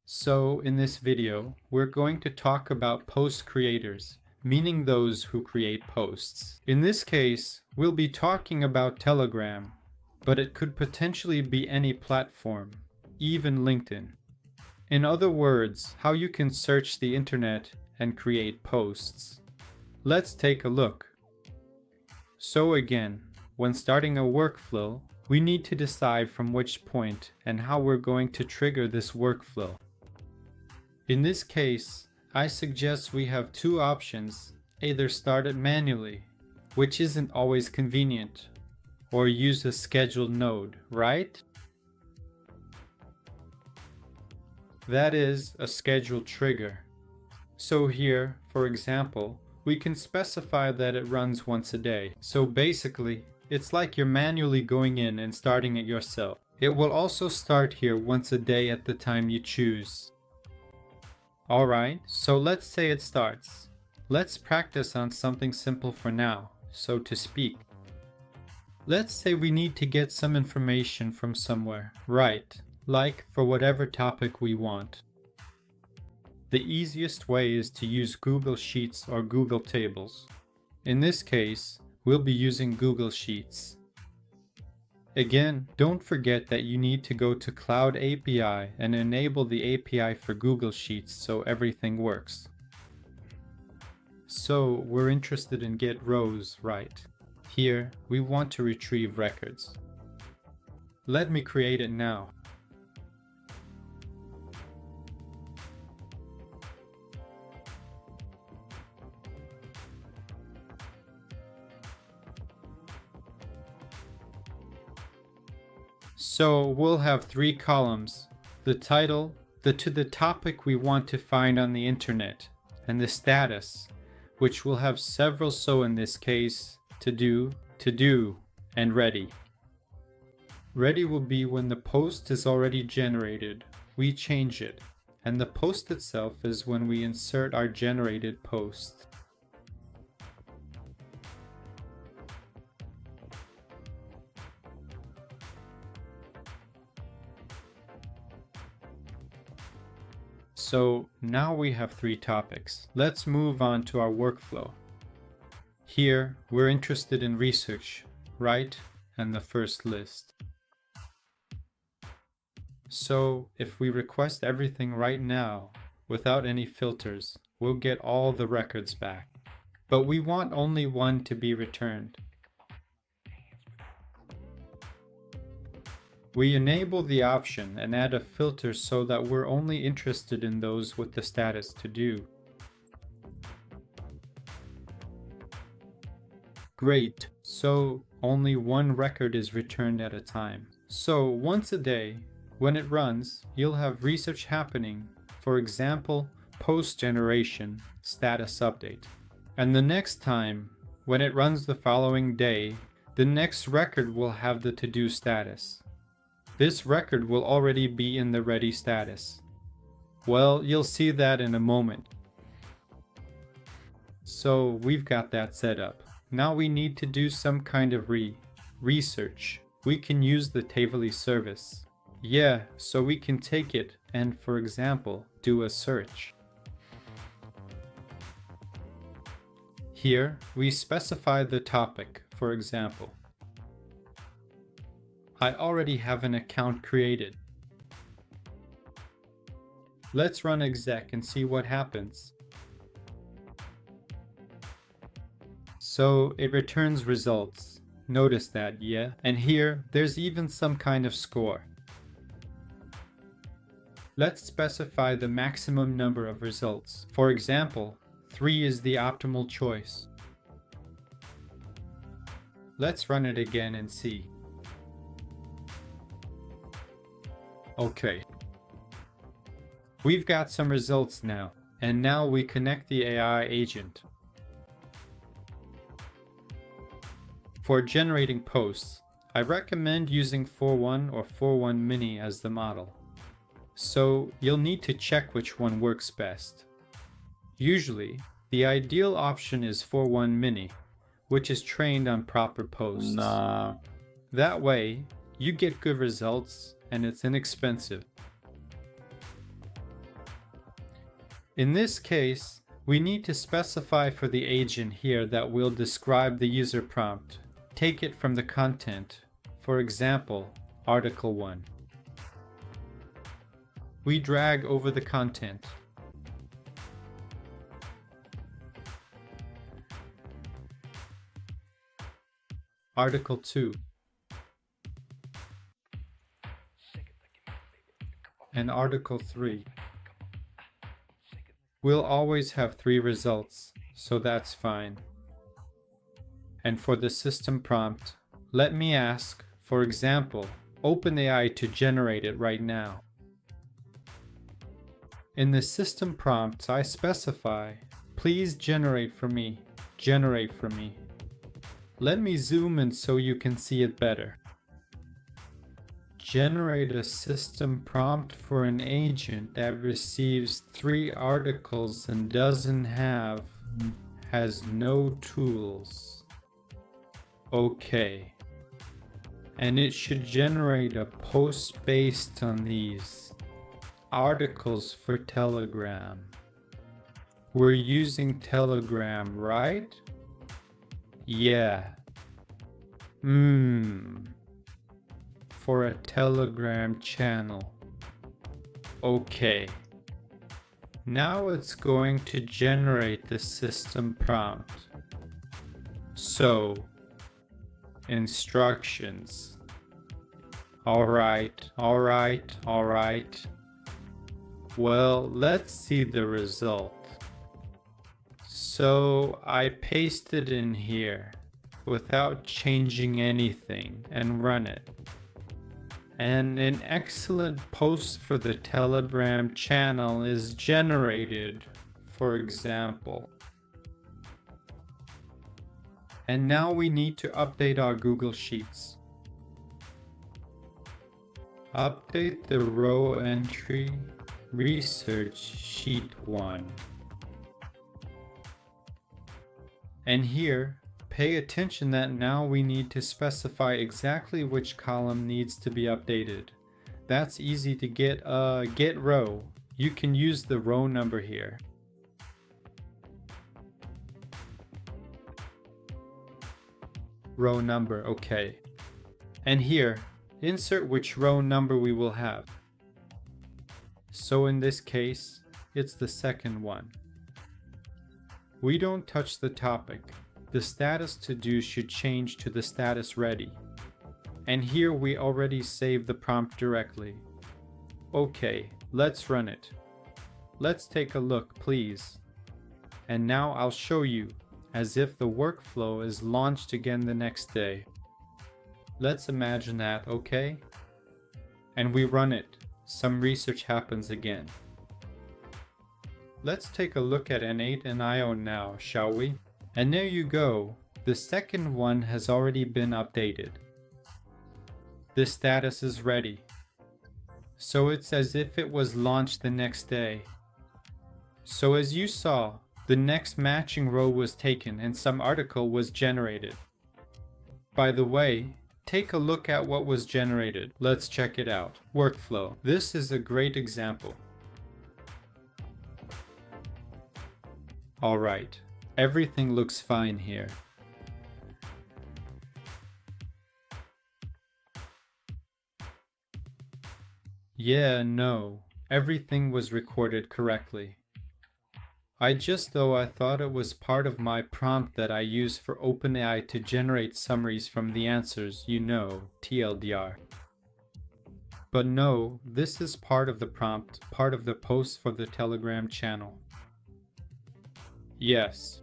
So in this video, we're going to talk about post creators, meaning those who create posts. In this case, we'll be talking about Telegram, but it could potentially be any platform, even LinkedIn. In other words, how you can search the internet and create posts. Let's take a look. So again, when starting a workflow, we need to decide from which point and how we're going to trigger this workflow. In this case, I suggest we have two options: either start it manually, which isn't always convenient, or use a scheduled node, right? That is a scheduled trigger. So here, for example, we can specify that it runs once a day. So basically, it's like you're manually going in and starting it yourself. It will also start here once a day at the time you choose. Alright, so let's say it starts. Let's practice on something simple for now, so to speak. Let's say we need to get some information from somewhere, right? Like for whatever topic we want. The easiest way is to use Google Sheets or Google Tables. In this case, we'll be using Google Sheets. Again, don't forget that you need to go to Cloud API and enable the API for Google Sheets so everything works. So we're interested in get rows, right? Here, we want to retrieve records. Let me create it now. So we'll have three columns: the title, the topic we want to find on the internet, and the status, which will have several. So in this case, to do, and ready. Ready will be when the post is already generated, we change it, and the post itself is when we insert our generated post. So now we have three topics. Let's move on to our workflow. Here, we're interested in research, right? And the first list. So if we request everything right now, without any filters, we'll get all the records back. But we want only one to be returned. We enable the option and add a filter so that we're only interested in those with the status to do. Great, so only one record is returned at a time. So once a day, when it runs, you'll have research happening, for example, post generation, status update. And the next time, when it runs the following day, the next record will have the to-do status. This record will already be in the ready status. Well, you'll see that in a moment. So we've got that set up. Now we need to do some kind of research. We can use the Tavily service. Yeah, so we can take it and, for example, do a search. Here, we specify the topic, for example. I already have an account created. Let's run exec and see what happens. So it returns results. Notice that, yeah? And here, there's even some kind of score. Let's specify the maximum number of results. For example, 3 is the optimal choice. Let's run it again and see. Okay. We've got some results now, and now we connect the AI agent. For generating posts, I recommend using 4.1 or 4.1 mini as the model. So you'll need to check which one works best. Usually, the ideal option is 4.1 mini, which is trained on proper posts. That way, you get good results and it's inexpensive. In this case, we need to specify for the agent here that will describe the user prompt. Take it from the content, for example, Article 1. We drag over the content. Article 2. And Article 3. We'll always have 3 results, so that's fine. And for the system prompt, let me ask, for example, OpenAI to generate it right now. In the system prompts, I specify, please generate for me, generate for me. Let me zoom in so you can see it better. Generate a system prompt for an agent that receives 3 articles and has no tools. Okay. And it should generate a post based on these articles for Telegram. We're using Telegram, right? Yeah. For a Telegram channel. Okay. Now it's going to generate the system prompt. So, instructions. Alright. Well, let's see the result. So I paste it in here without changing anything and run it. And an excellent post for the Telegram channel is generated, for example. And now we need to update our Google Sheets. Update the row entry, Research Sheet 1. And here, pay attention that now we need to specify exactly which column needs to be updated. That's easy to get row. You can use the row number here. Row number, okay. And here, insert which row number we will have. So in this case, it's the second one. We don't touch the topic. The status to do should change to the status ready. And here we already saved the prompt directly. Okay, let's run it. Let's take a look, please. And now I'll show you, as if the workflow is launched again the next day. Let's imagine that, okay? And we run it. Some research happens again. Let's take a look at n8n now, shall we? And there you go. The second one has already been updated. The status is ready. So it's as if it was launched the next day. So as you saw, the next matching row was taken and some article was generated. By the way, take a look at what was generated. Let's check it out. Workflow. This is a great example. Alright, everything looks fine here. Yeah, no, everything was recorded correctly. I thought it was part of my prompt that I use for OpenAI to generate summaries from the answers, TLDR. But no, this is part of the prompt, part of the post for the Telegram channel. Yes.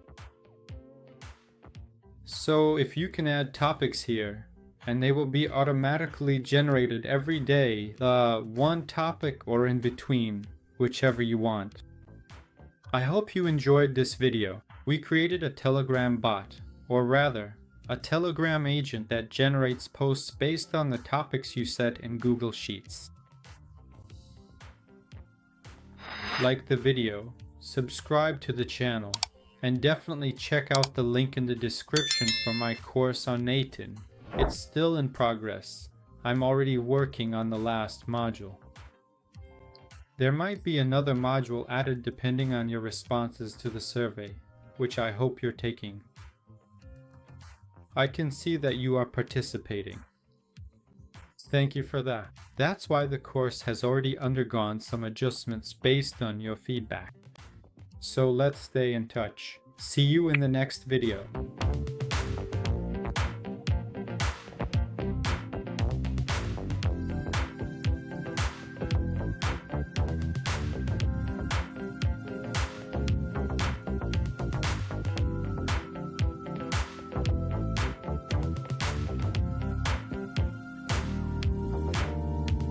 So if you can add topics here, and they will be automatically generated every day, one topic or in between, whichever you want. I hope you enjoyed this video. We created a Telegram bot, or rather, a Telegram agent that generates posts based on the topics you set in Google Sheets. Like the video, subscribe to the channel, and definitely check out the link in the description for my course on n8n. It's still in progress. I'm already working on the last module. There might be another module added depending on your responses to the survey, which I hope you're taking. I can see that you are participating. Thank you for that. That's why the course has already undergone some adjustments based on your feedback. So let's stay in touch. See you in the next video.